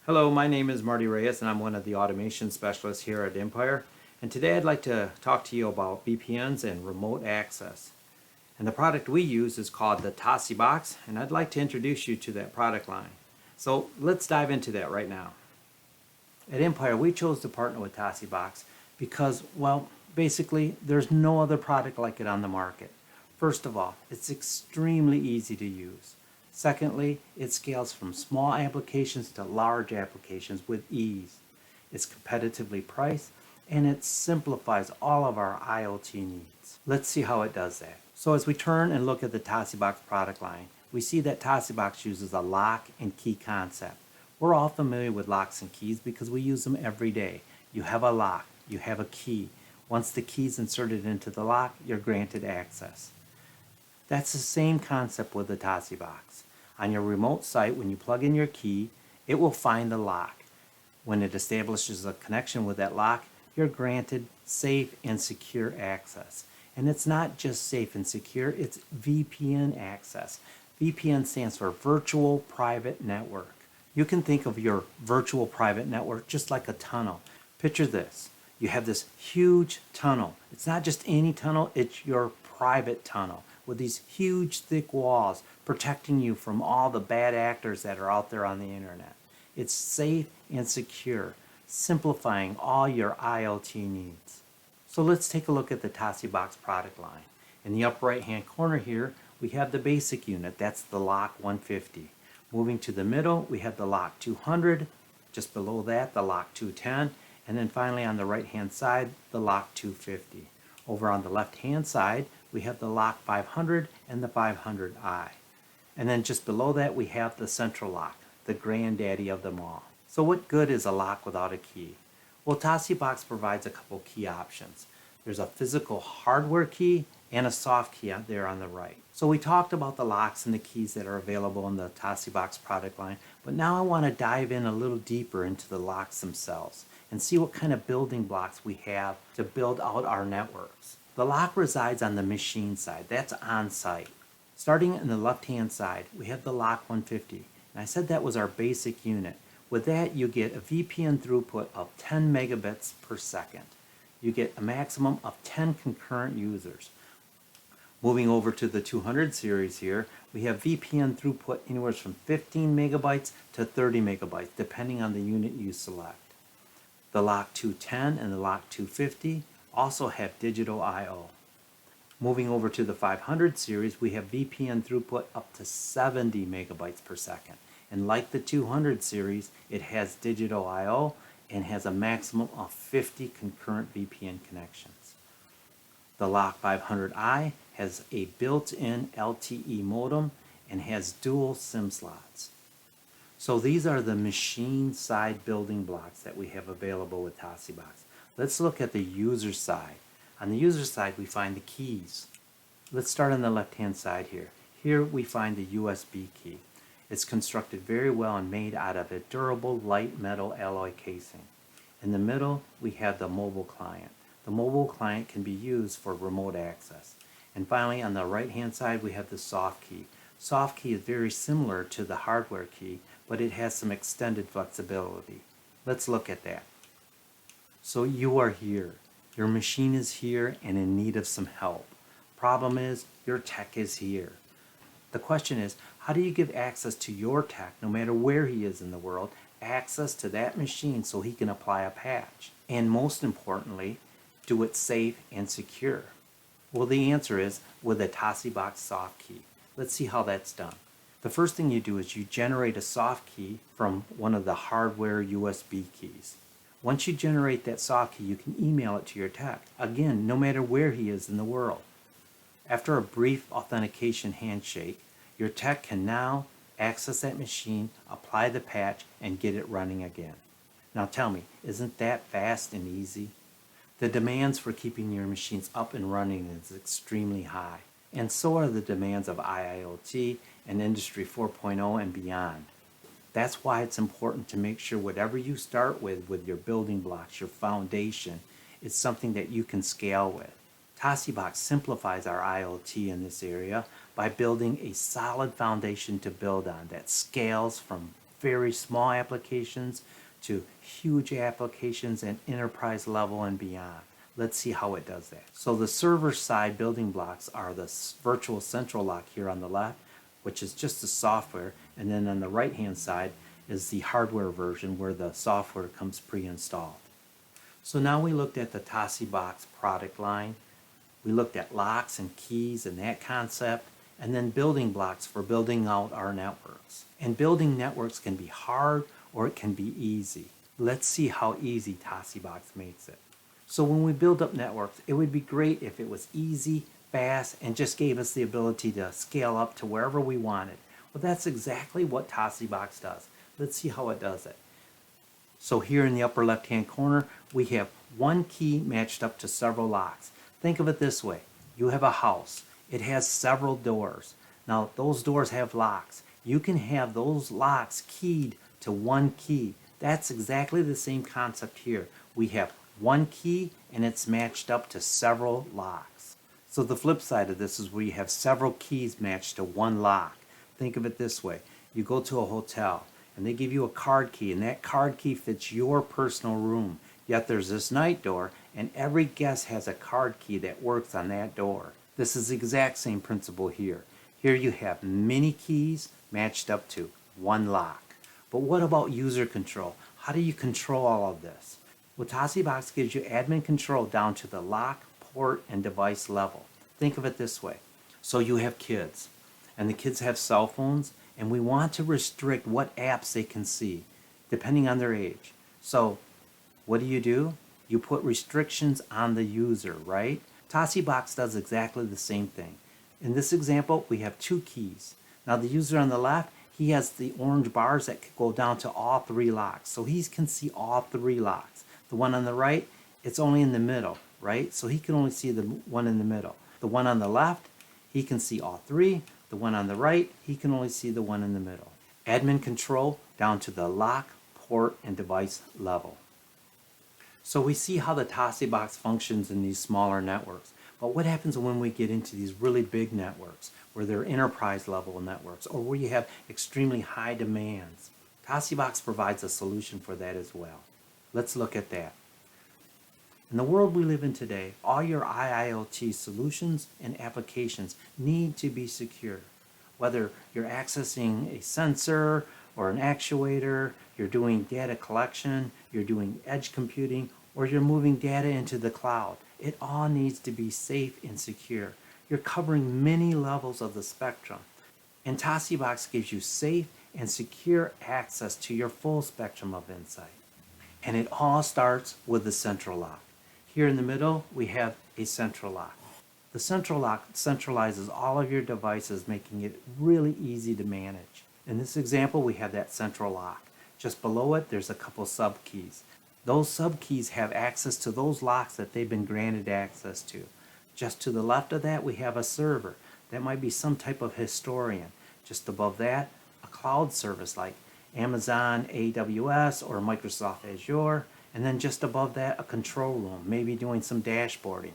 Hello, my name is Marty Reyes and I'm one of the automation specialists here at Empire. And today I'd like to talk to you about VPNs and remote access. And the product we use is called the TOSIBOX, and I'd like to introduce you to that product line. So let's dive into that right now. At Empire, we chose to partner with TOSIBOX because, well, basically there's no other product like it on the market. First of all, it's extremely easy to use. Secondly, it scales from small applications to large applications with ease. It's competitively priced, and it simplifies all of our IoT needs. Let's see how it does that. So as we turn and look at the TOSIBOX product line, we see that TOSIBOX uses a lock and key concept. We're all familiar with locks and keys because we use them every day. You have a lock, you have a key. Once the key is inserted into the lock, you're granted access. That's the same concept with the TOSIBOX. On your remote site, when you plug in your key, it will find the lock. When it establishes a connection with that lock, you're granted safe and secure access. And it's not just safe and secure, it's VPN access. VPN stands for Virtual Private Network. You can think of your virtual private network just like a tunnel. Picture this. You have this huge tunnel. It's not just any tunnel, it's your private tunnel with these huge thick walls protecting you from all the bad actors that are out there on the internet. It's safe and secure, simplifying all your IoT needs. So let's take a look at the TOSIBOX product line. In the upper right hand corner here, we have the basic unit. That's the lock 150. Moving to the middle, we have the lock 200. Just below that, the lock 210. And then finally on the right hand side, the lock 250. Over on the left hand side, we have the lock 500 and the 500i. And then just below that, we have the central lock, the granddaddy of them all. So what good is a lock without a key? Well, TOSIBOX provides a couple key options. There's a physical hardware key and a soft key out there on the right. So we talked about the locks and the keys that are available in the TOSIBOX product line, but now I want to dive in a little deeper into the locks themselves and see what kind of building blocks we have to build out our networks. The lock resides on the machine side. That's on site. Starting in the left-hand side, we have the lock 150. And I said that was our basic unit. With that, you get a VPN throughput of 10 megabits per second. You get a maximum of 10 concurrent users. Moving over to the 200 series here, we have VPN throughput anywhere from 15 megabytes to 30 megabytes, depending on the unit you select. The lock 210 and the lock 250 also have digital I/O. Moving over to the 500 series, we have VPN throughput up to 70 megabytes per second. And like the 200 series, it has digital I/O and has a maximum of 50 concurrent VPN connections. The lock 500i has a built-in LTE modem and has dual SIM slots. So these are the machine side building blocks that we have available with TOSIBOX. Let's look at the user side. On the user side, we find the keys. Let's start on the left-hand side here. Here we find the USB key. It's constructed very well and made out of a durable light metal alloy casing. In the middle, we have the mobile client. The mobile client can be used for remote access. And finally, on the right-hand side, we have the soft key. Soft key is very similar to the hardware key, but it has some extended flexibility. Let's look at that. So you are here. Your machine is here and in need of some help. Problem is, your tech is here. The question is, how do you give access to your tech, no matter where he is in the world, access to that machine so he can apply a patch? And most importantly, do it safe and secure? Well, the answer is with a TOSIBOX soft key. Let's see how that's done. The first thing you do is you generate a soft key from one of the hardware USB keys. Once you generate that soft key, you can email it to your tech. Again, no matter where he is in the world. After a brief authentication handshake, your tech can now access that machine, apply the patch, and get it running again. Now tell me, isn't that fast and easy? The demands for keeping your machines up and running is extremely high, and so are the demands of IoT and Industry 4.0 and beyond. That's why it's important to make sure whatever you start with your building blocks, your foundation, is something that you can scale with. TOSIBOX simplifies our IoT in this area by building a solid foundation to build on that scales from very small applications to huge applications and enterprise level and beyond. Let's see how it does that. So the server side building blocks are the virtual central lock here on the left, which is just the software, and then on the right hand side is the hardware version where the software comes pre-installed. So now we looked at the TOSIBOX product line. We looked at locks and keys and that concept, and then building blocks for building out our networks. And building networks can be hard or it can be easy. Let's see how easy TOSIBOX makes it. So when we build up networks, it would be great if it was easy, fast, and just gave us the ability to scale up to wherever we wanted. Well, that's exactly what TOSIBOX does. Let's see how it does it. So here in the upper left-hand corner, we have one key matched up to several locks. Think of it this way. You have a house. It has several doors. Now, those doors have locks. You can have those locks keyed to one key. That's exactly the same concept here. We have one key and it's matched up to several locks. So the flip side of this is where you have several keys matched to one lock. Think of it this way. You go to a hotel and they give you a card key, and that card key fits your personal room. Yet there's this night door, and every guest has a card key that works on that door. This is the exact same principle here. Here you have many keys matched up to one lock. But what about user control? How do you control all of this? Well, TOSIBOX gives you admin control down to the lock, port, and device level. Think of it this way. So you have kids, and the kids have cell phones, and we want to restrict what apps they can see, depending on their age. So what do? You put restrictions on the user, right? TOSIBOX does exactly the same thing. In this example, we have two keys. Now the user on the left, he has the orange bars that could go down to all three locks. So he can see all three locks. The one on the right, it's only in the middle, right? So he can only see the one in the middle. The one on the left, he can see all three. The one on the right, he can only see the one in the middle. Admin control down to the lock, port, and device level. So we see how the TOSIBOX functions in these smaller networks. But what happens when we get into these really big networks, where they're enterprise level networks, or where you have extremely high demands? TOSIBOX provides a solution for that as well. Let's look at that. In the world we live in today, all your IIoT solutions and applications need to be secure. Whether you're accessing a sensor or an actuator, you're doing data collection, you're doing edge computing, or you're moving data into the cloud, it all needs to be safe and secure. You're covering many levels of the spectrum. And TOSIBOX gives you safe and secure access to your full spectrum of insight. And it all starts with the central lock. Here in the middle, we have a central lock. The central lock centralizes all of your devices, making it really easy to manage. In this example, we have that central lock. Just below it, there's a couple subkeys. Those subkeys have access to those locks that they've been granted access to. Just to the left of that, we have a server. That might be some type of historian. Just above that, a cloud service like Amazon, AWS, or Microsoft Azure. And then just above that, a control room, maybe doing some dashboarding.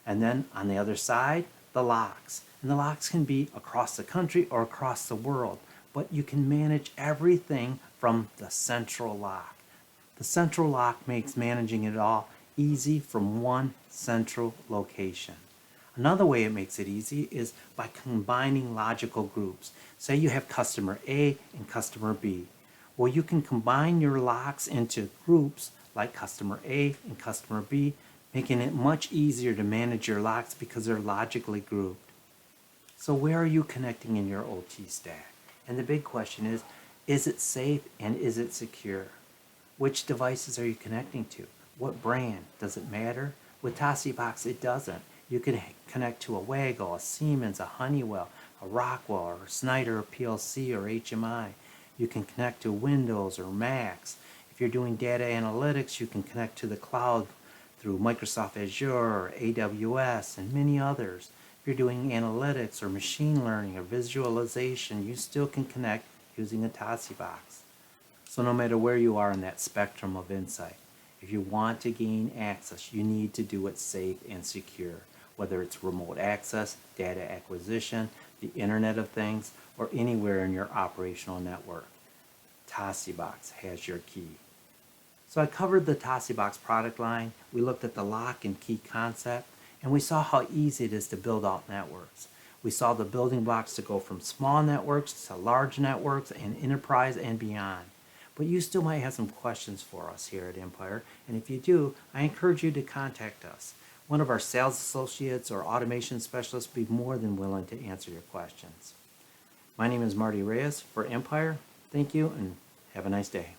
And then on the other side, the locks. And the locks can be across the country or across the world, but you can manage everything from the central lock. The central lock makes managing it all easy from one central location. Another way it makes it easy is by combining logical groups. Say you have customer A and customer B. Well, you can combine your locks into groups like customer A and customer B, making it much easier to manage your locks because they're logically grouped. So where are you connecting in your OT stack? And the big question is it safe and is it secure? Which devices are you connecting to? What brand? Does it matter? With TOSIBOX, it doesn't. You can connect to a Waggle, a Siemens, a Honeywell, a Rockwell, or a Snyder PLC, or HMI. You can connect to Windows or Macs. If you're doing data analytics, you can connect to the cloud through Microsoft Azure or AWS and many others. If you're doing analytics or machine learning or visualization, you still can connect using a TOSIBOX. So no matter where you are in that spectrum of insight, if you want to gain access, you need to do it safe and secure, whether it's remote access, data acquisition, the Internet of Things, or anywhere in your operational network. TOSIBOX has your key. So I covered the TOSIBOX product line, we looked at the lock and key concept, and we saw how easy it is to build out networks. We saw the building blocks to go from small networks to large networks and enterprise and beyond. But you still might have some questions for us here at Empire, and if you do, I encourage you to contact us. One of our sales associates or automation specialists will be more than willing to answer your questions. My name is Marty Reyes for Empire. Thank you and have a nice day.